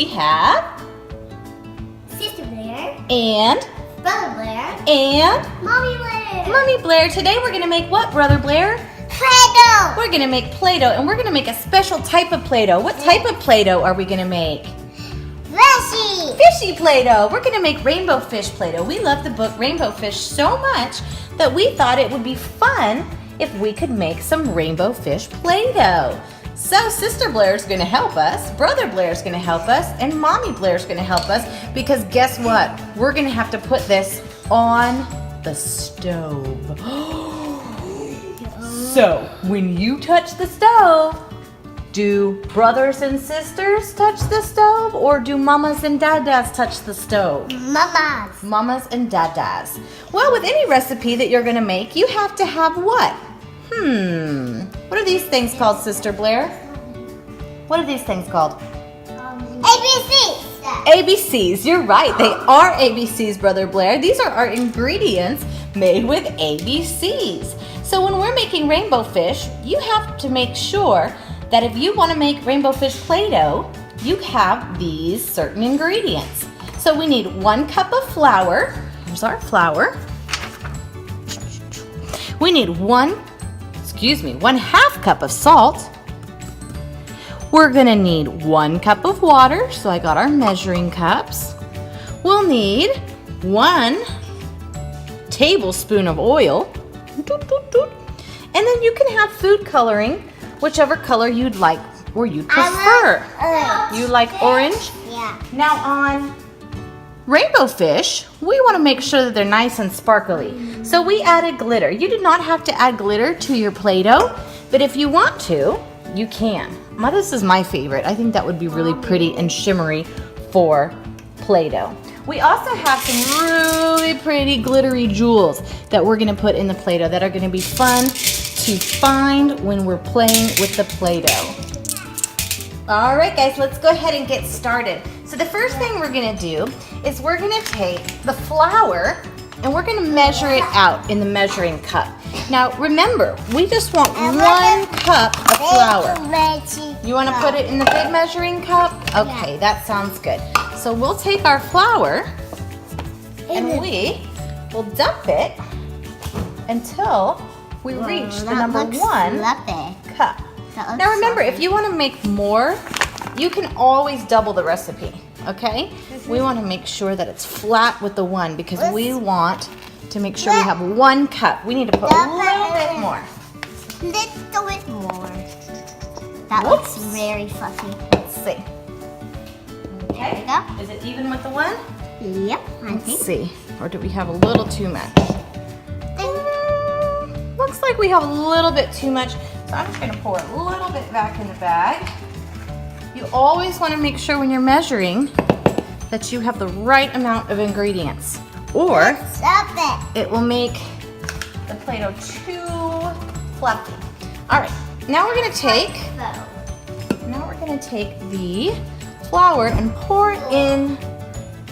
we have Sister Blair. And Brother Blair. And Mommy Blair. Mommy Blair. Today we're going to make what, Brother Blair? Play-doh. We're going to make Play-doh, and we're going to make a special type of Play-doh. What type of Play-doh are we going to make? Fishy. Fishy Play-doh. We're going to make rainbow fish Play-doh. We love the book Rainbow Fish so much that we thought it would be fun if we could make some rainbow fish Play-doh. So Sister Blair's going to help us, Brother Blair's going to help us, and Mommy Blair's going to help us because guess what? We're going to have to put this on the stove. So when you touch the stove, do brothers and sisters touch the stove or do mamas and dadas touch the stove? Mamas. Mamas and dadas. Well, with any recipe that you're going to make, you have to have what? What are these things called, Sister Blair? What are these things called? ABCs. ABCs. You're right. They are ABCs, Brother Blair. These are our ingredients made with ABCs. So when we're making rainbow fish, you have to make sure that if you want to make rainbow fish Play-doh, you have these certain ingredients. So we need 1 cup of flour. Here's our flour. We need 1/2 cup of salt. We're gonna need 1 cup of water. So I got our measuring cups. We'll need 1 tablespoon of oil. And then you can have food coloring, whichever color you'd like or you prefer. You like orange? Yeah. Now on rainbow fish, we want to make sure that they're nice and sparkly. So we added glitter. You do not have to add glitter to your Play-doh, but if you want to, you can. This is my favorite. I think that would be really pretty and shimmery for Play-doh. We also have some really pretty glittery jewels that we're going to put in the Play-doh that are going to be fun to find when we're playing with the Play-doh. All right, guys, let's go ahead and get started. So the first thing we're going to do is we're going to take the flour and we're going to measure it out in the measuring cup. Now, remember, we just want 1 cup of flour. You want to put it in the big measuring cup? Okay, that sounds good. So we'll take our flour and we will dump it until we reach the number 1 cup. Now remember, if you want to make more, you can always double the recipe, okay? We want to make sure that it's flat with the 1 because we want to make sure we have 1 cup. We need to put a little bit more. Little bit more. That looks very fluffy. Let's see. Okay, There we go. is it even with the 1? Yep, I Let's think. see, or do we have a little too much? Looks like we have a little bit too much, so I'm just going to pour a little bit back in the bag. You always want to make sure when you're measuring that you have the right amount of ingredients, or Stop it. it will make the Play-doh too fluffy. All right, now we're going to take the flour and pour it in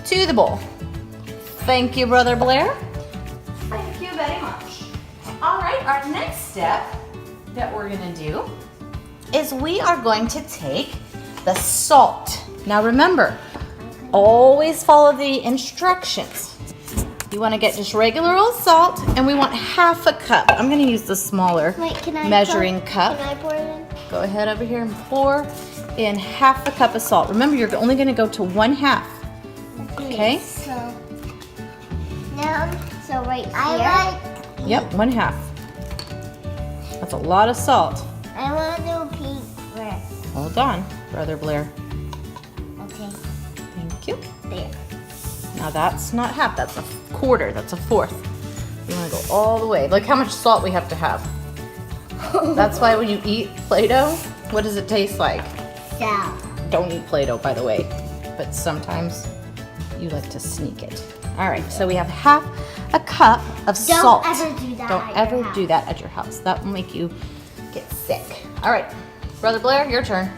to the bowl. Thank you, Brother Blair. Thank you very much. All right, our next step that we're gonna do is we are going to take the salt. Now remember, always follow the instructions. You wanna get just regular old salt, and we want 1/2 cup. I'm gonna use the smaller measuring cup. Can I pour it in? Go ahead over here and pour in 1/2 cup of salt. Remember, you're only gonna go to 1/2. Okay? So now, right here. Yep, 1/2. That's a lot of salt. I want to do pink red. Hold on, Brother Blair. Okay. Thank you. There. Now that's not 1/2, that's a 1/4, that's a 1/4. You wanna go all the way. Look how much salt we have to have. That's why when you eat Play-doh, what does it taste like? Sour. Don't eat Play-doh, by the way, but sometimes you like to sneak it. All right, so we have 1/2 cup of salt. Don't ever do that. Don't ever do that at your house. That will make you get sick. All right, Brother Blair, your turn.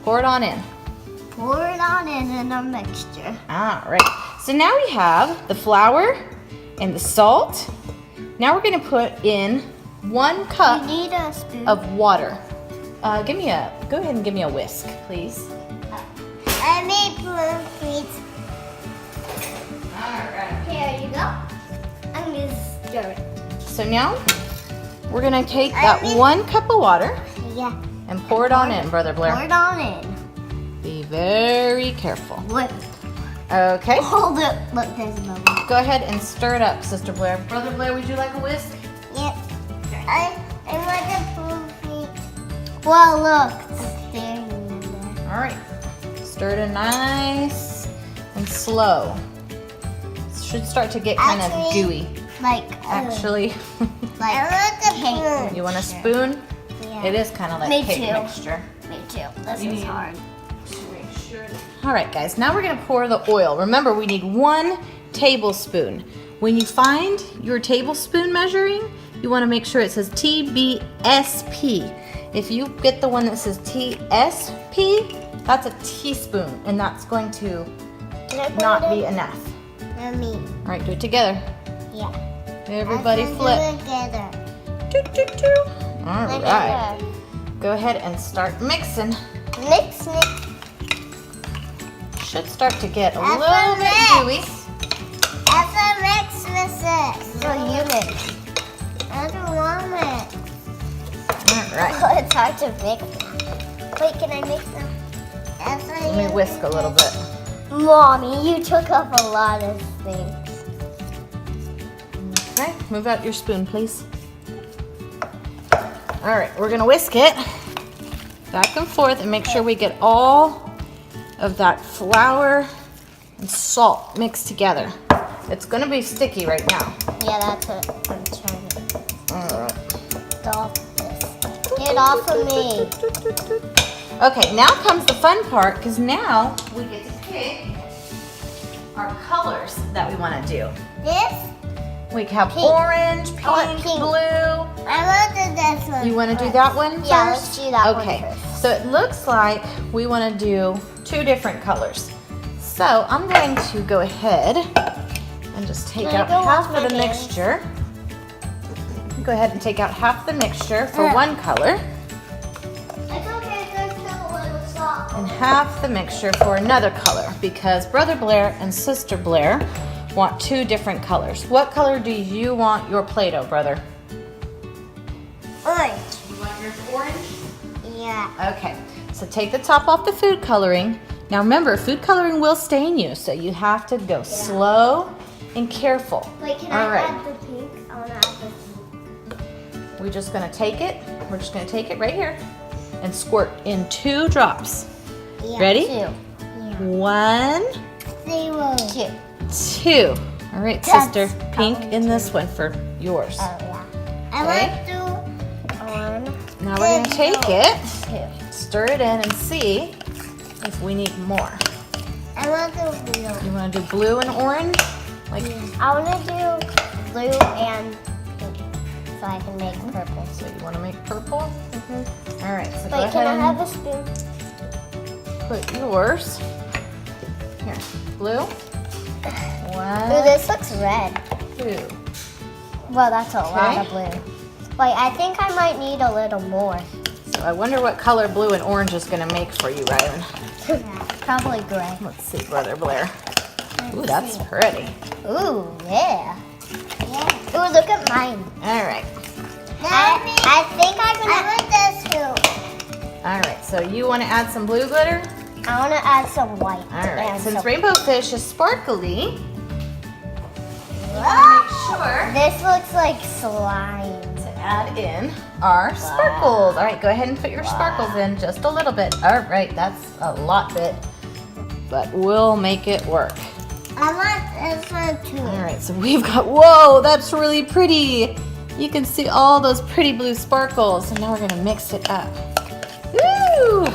Pour it on in. Pour it on in our mixture. All right, so now we have the flour and the salt. Now we're gonna put in 1 cup You need a spoon. of water. Go ahead and give me a whisk, please. I made balloon feet. Alright. Here you go. I'm gonna stir it. So now we're gonna take that 1 cup of water Yeah. and pour it on in, Brother Pour Blair. it on in. Be very careful. Whip. Okay. Hold it. Look, there's a bubble. Go ahead and stir it up, Sister Blair. Brother Blair, would you like a whisk? Yep. I want the balloon feet. Well, look. It's staring in there. All right. Stir it in nice and slow. It should start to get kind of Actually, gooey. Like, Actually, like I want the cake. you want a spoon? Yeah. It is kind of like Me cake too. mixture. Me too. This You is need- hard. All right, guys, now we're gonna pour the oil. Remember, we need 1 tablespoon. When you find your tablespoon measuring, you wanna make sure it says TBSP. If you get the one that says TSP, that's a teaspoon, and that's going to Can I put not it be in? enough. Not me. All right, do it together. Yeah. Everybody Let's do flip. it together. Doo, doo, doo. All right, Together. go ahead and start mixing. Mix. Should start to get a That's little a bit mix. gooey. That's a mix, Mrs. So you mix. I don't want it. All right. Oh, it's hard to mix. Wait, can I mix them? That's what Let me you whisk a little bit. Mommy, you took up a lot of things. Okay, move out your spoon, please. All right, we're gonna whisk it back and forth and make sure we get all of that flour and salt mixed together. It's gonna be sticky right now. Yeah, that's what I'm trying to All right. stop this. Get off of me. Okay, now comes the fun part because now we get to pick our colors that we want to do. This? We have Pink. orange, I want pink, pink. blue. I want to do this one. You want to do first. that one first? Yeah, let's do that Okay, one first. so it looks like we want to do 2 different colors. So I'm going to go ahead and just take Can I out go half wash of the my hands? mixture. Go ahead and take out half the mixture for one color It's okay, there's still a little salt. and half the mixture for another color because Brother Blair and Sister Blair want 2 different colors. What color do you want your Play-Doh, brother? Orange. You want yours orange? Yeah. Okay, so take the top off the food coloring. Now remember, food coloring will stain you, so you have to go slow and careful. Wait, can All I right, add the pink? I want to add the pink. we're just gonna take it. We're just gonna take it right here and squirt in 2 drops. Yeah, Ready? 2. Yeah. 1, 0. 2. 2. All right, That's sister, pink probably in this one for yours. Oh, yeah. I Okay. want to do 1. Now we're gonna take it, 2. stir it in, and see if we need more. I want to do blue. You wanna do blue and orange? Like, I want to do blue and pink so I can make purple. so you wanna make purple? Mm-hmm. All right, so go Wait, ahead can I and have a spoon? put yours. Here, blue. Ooh, 1, this looks red. 2. Well, that's a lot Okay. of blue. Wait, I think I might need a little more. So I wonder what color blue and orange is gonna make for you, Rylan. Probably gray. Let's see, Brother Blair. Ooh, that's pretty. Ooh, yeah. Ooh, look at mine. All right. I think I'm gonna. I want this too. All right, so you wanna add some blue glitter? I want to add some white. All right, and since some- rainbow fish is sparkly, Ah! make sure This looks like slime. to add in our sparkles. All right, go ahead and put your sparkles in just a little bit. All right, that's a lot bit, but we'll make it work. I want this one too. All right, so we've got, whoa, that's really pretty. You can see all those pretty blue sparkles. And now we're gonna mix it up. Woo!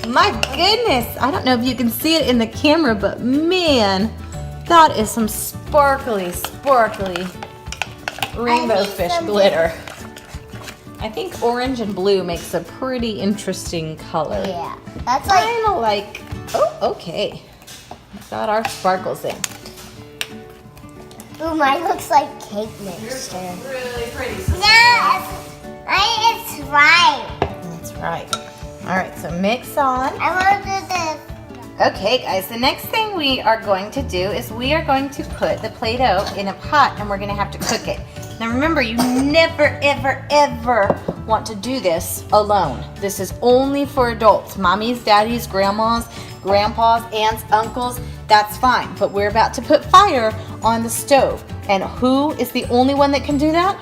My goodness, I don't know if you can see it in the camera, but man, that is some sparkly, sparkly rainbow need fish some glitter. I think orange and blue makes a pretty interesting color. Yeah, that's like. Kind of like, oh, okay. Got our sparkles in. Ooh, mine looks like cake mixture. Really pretty. Yeah, it's right. That's right. All right, so mix on. I want to do this. Okay guys, the next thing we are going to do is we are going to put the Play-Doh in a pot and we're gonna have to cook it. Now remember, you never, ever, ever want to do this alone. This is only for adults. Mommies, daddies, grandmas, grandpas, aunts, uncles, that's fine. But we're about to put fire on the stove. And who is the only one that can do that?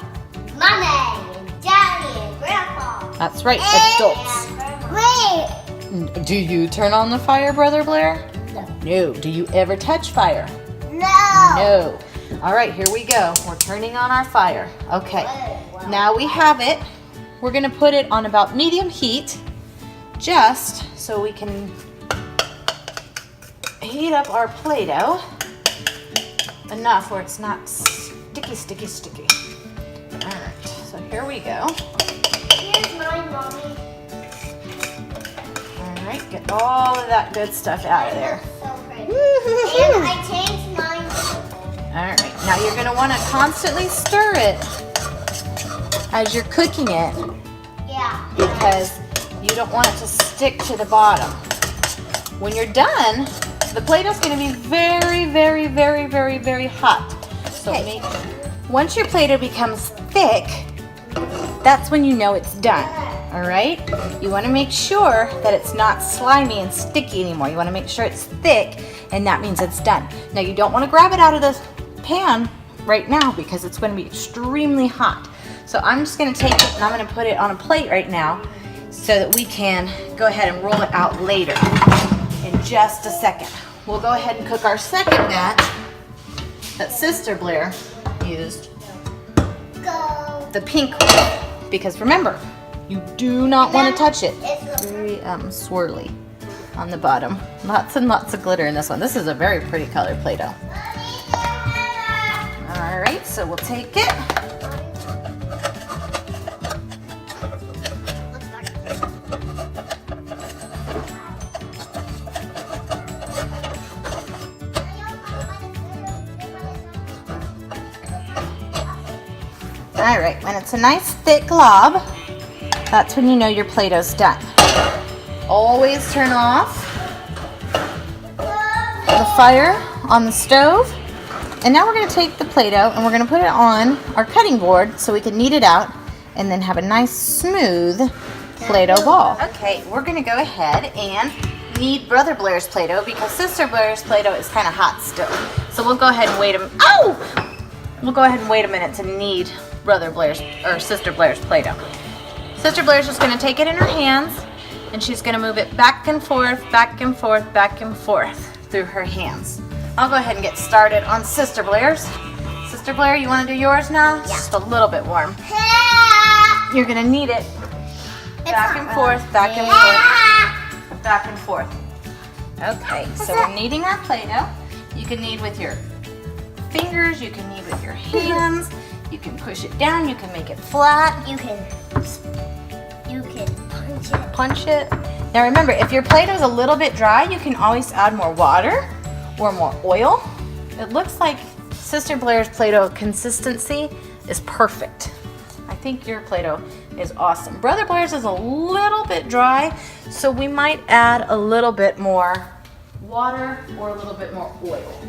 Mommy, and Daddy, and Grandpa. That's right, adults. Wait. Do you turn on the fire, Brother Blair? No. No. Do you ever touch fire? No. No. All right, here we go. We're turning on our fire. Okay. Now we have it. We're going to put it on about medium heat just so we can heat up our Play-Doh enough where it's not sticky, sticky, sticky. All right, so here we go. Here's mine, Mommy. All right, get all of that good stuff out of there. So pretty. And I changed mine. All right, now you're gonna wanna constantly stir it as you're cooking it Yeah. because you don't want it to stick to the bottom. When you're done, the Play-Doh's gonna be very, very, very, very, very hot. So once your Play-Doh becomes thick, that's when you know it's done. All right? You want to make sure that it's not slimy and sticky anymore. You want to make sure it's thick, and that means it's done. Now you don't want to grab it out of the pan right now because it's going to be extremely hot. So I'm just going to take it and I'm going to put it on a plate right now so that we can go ahead and roll it out later in just a second. We'll go ahead and cook our second batch that Sister Blair used, Go. the pink one, because remember, you do not want to touch it. It's Very swirly on the bottom. Lots and lots of glitter in this one. This is a very pretty color Play-Doh. All right, so we'll take it. All right, when it's a nice thick glob, that's when you know your Play-Doh's done. Always turn off the fire on the stove. And now we're going to take the Play-Doh and we're going to put it on our cutting board so we can knead it out and then have a nice smooth Play-Doh ball. Okay, we're going to go ahead and knead Brother Blair's Play-Doh because Sister Blair's Play-Doh is kind of hot still. So we'll go ahead and wait We'll go ahead and wait a minute to knead Brother Blair's or Sister Blair's Play-Doh. Sister Blair's just going to take it in her hands and she's going to move it back and forth, back and forth, back and forth through her hands. I'll go ahead and get started on Sister Blair's. Sister Blair, you want to do yours now? Yeah. Just a little bit warm. You're going to knead it back and forth, back and forth, back and forth. Okay, so we're kneading our Play-Doh. You can knead with your fingers, you can knead with your hands, you can push it down, you can make it flat. You can punch it. Punch it. Now remember, if your Play-Doh is a little bit dry, you can always add more water or more oil. It looks like Sister Blair's Play-Doh consistency is perfect. I think your Play-Doh is awesome. Brother Blair's is a little bit dry, so we might add a little bit more water or a little bit more oil.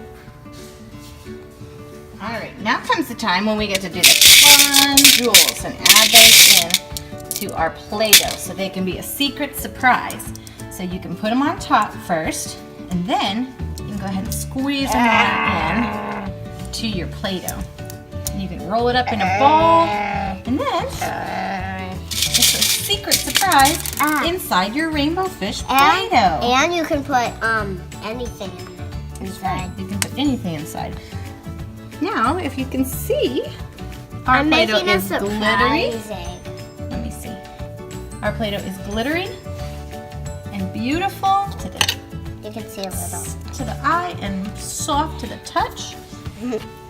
All right, now comes the time when we get to do the fun jewels and add those in to our Play-Doh so they can be a secret surprise. So you can put them on top first, and then you can go ahead and squeeze them right in to your Play-Doh. And you can roll it up in a ball, and then it's a secret surprise inside your Rainbow Fish Play-Doh. And you can put anything inside. You can put anything inside. Now, if you can see, our Play-Doh is glittery. Let me see. Our Play-Doh is glittery and beautiful to the You can see a little. To the eye and soft to the touch.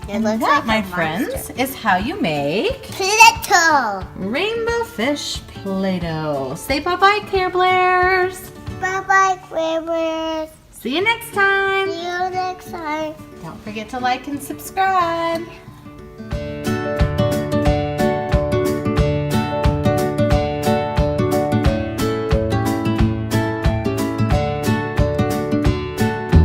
And looks that, like my a friends, is how you make Play-Doh. Rainbow Fish Play-Doh. Say bye-bye, Claire Blairs. Bye-bye, Blairs. See you next time. See you next time. Don't forget to like and subscribe.